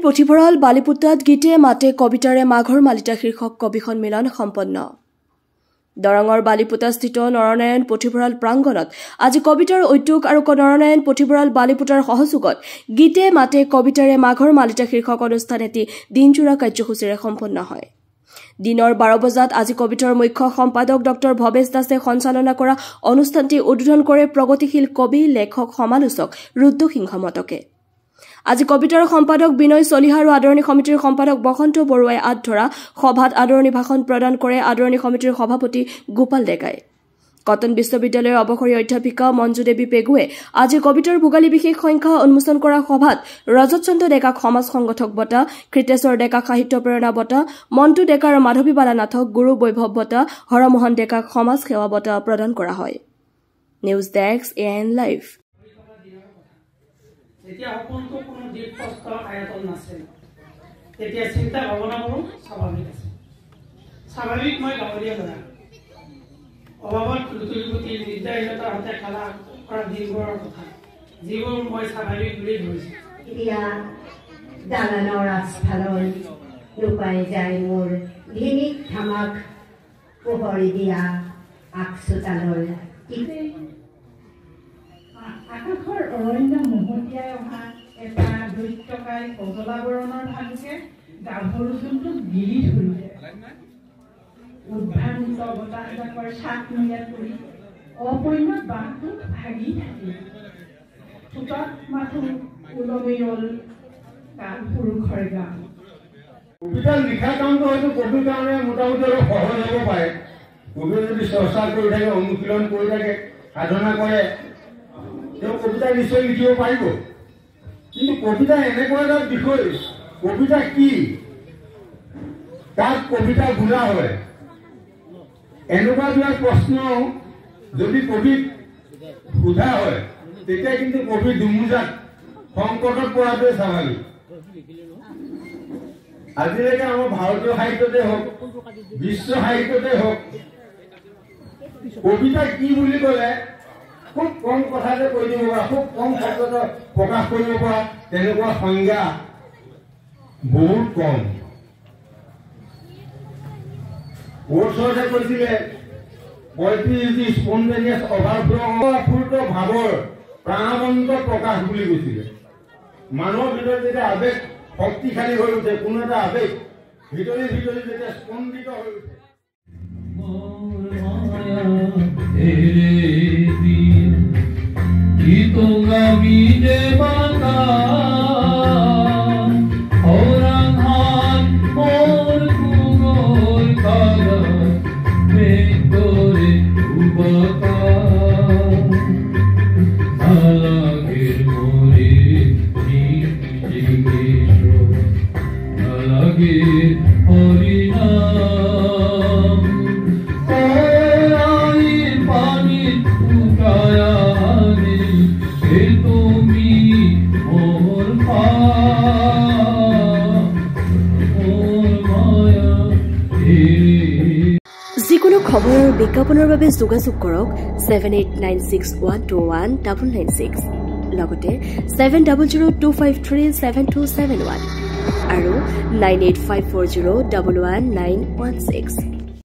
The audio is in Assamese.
পুথিভঁৰাল বালিপুতাত গীতে মাতে কবিতাৰে মাঘৰ মালিতা শীৰ্ষক কবি সন্মিলন সম্পন্ন। দৰঙৰ বালিপুতাস্থিত নৰনাৰায়ণ পুথিভঁৰাল প্ৰাংগণত আজি কবিতাৰ উদ্যোগ আৰু নৰনাৰায়ণ পুথিভঁৰাল বালিপুতাৰ সহযোগত গীতে মাতে কবিতাৰে মাঘৰ মালিতা শীৰ্ষক অনুষ্ঠান এটি দিনজোৰা কাৰ্যসূচীৰে সম্পন্ন হয়। দিনৰ 12 বজাত আজি কবিতাৰ মুখ্য সম্পাদক ডক্টৰ ভৱেশ দাসে সঞ্চালনা কৰা অনুষ্ঠানটি উদ্বোধন কৰে প্ৰগতিশীল কবি লেখক সমালোচক ৰুদ্ৰ সিংহ মটকে। আজি কবিতাৰ সম্পাদক বিনয় চলিহা আৰু আদৰণি সমিতিৰ সম্পাদক বসন্ত বৰুৱাই আদ ধৰা সভাত আদৰণি ভাষণ প্ৰদান কৰে আদৰণি সমিতিৰ সভাপতি গোপাল ডেকাই। কটন বিশ্ববিদ্যালয়ৰ অৱসৰী অধ্যাপিকা মঞ্জু দেৱী পেগুৱে আজি কবিতাৰ ভোগালী বিশেষ সংখ্যা উন্মোচন কৰা সভাত ৰজত চন্দ্ৰ ডেকাক সমাজ সংগঠক বঁটা, কৃতেশ্বৰ ডেকাক সাহিত্য প্ৰেৰণা বঁটা, মণ্টু ডেকা আৰু মাধৱী বালানাথক গুৰু বৈভৱ বঁটা, হৰমোহন ডেকাক সমাজ সেৱা বঁটা প্ৰদান কৰা হয়। News desk AN live. যেতিয়া অপন্ত কোনো দ্বীপস্থ আয়তন নাছিল তেতিয়া চিন্তা ভাৱনাবোৰ স্বাভাৱিক আছে। স্বাভাৱিক মই গাঁৱলীয়া ল'ৰা অভাৱত লুতুৰি নিৰ্দয়হীনতাৰ সৈতে খেলা কৰা দিনবোৰৰ কথা যিবোৰ মই স্বাভাৱিক বুলি ধৰিছোঁ। এতিয়া দালানৰ আস্ফালৰ লুকাই যায় মোৰ ধিমিক ধামাক পোহৰি দিয়া আকচোতালৰ আকাশৰ অৰণ্য মহতিয়াই অহা এটা দৈত্যকাই কজলাবৰণৰ ভালুকে গাভৰু জন্তুক গিৰি ধৰিলে। উদ্ভ্ৰান্ত বতাহজাকৰ চাক নৈয়াত পৰি অপৰিণত বাঘটো ভাগি থাকিল। ঠোঁটত মাথো ওলমি ৰল কাল পুৰুষৰ গান। কবিতা লিখা কামটো হয়তো কবিৰ কাৰণে মোটামুটি অলপ সহজ হ'ব পাৰে। কবিয়ে যদি চৰ্চা কৰি থাকে, অনুশীলন কৰি থাকে, সাধনা কৰে, তেওঁ কবিতা নিশ্চয় লিখিব পাৰিব। কিন্তু কবিতা এনেকুৱা এটা বিষয়, কবিতা কি তাক কবিতা বোলা হয়। এনেকুৱা বিলাক প্ৰশ্ন যদি কবিক সোধা হয় তেতিয়া কিন্তু কবি দুমোজাত সংকটত পৰাটোৱে স্বাভাৱিক। আজিলৈকে আমাৰ ভাৰতীয় সাহিত্যতে হওক, বিশ্ব সাহিত্যতে হওক, কবিতা কি বুলি ক'লে খুব কম কথাতে কৈ দিব পৰা, খুব কম শব্দতে প্ৰকাশ কৰিব পৰা তেনেকুৱা সংজ্ঞা বহুত কম। ওচৰতে কৈছিলে স্পন্টেনিয়াছ অভাৰফ্লো ভাৱৰ প্ৰাণৱন্ত প্ৰকাশ বুলি কৈছিলে। মানুহৰ ভিতৰত যেতিয়া আৱেগ শক্তিশালী হৈ উঠে, কোনো এটা আৱেগ ভিতৰি ভিতৰি যেতিয়া স্পন্দিত হৈ উঠে, যিকোনো খবৰ আৰু বিজ্ঞাপনৰ বাবে যোগাযোগ কৰক 7896121996 লগতে 7002537271 আৰু 9854011916।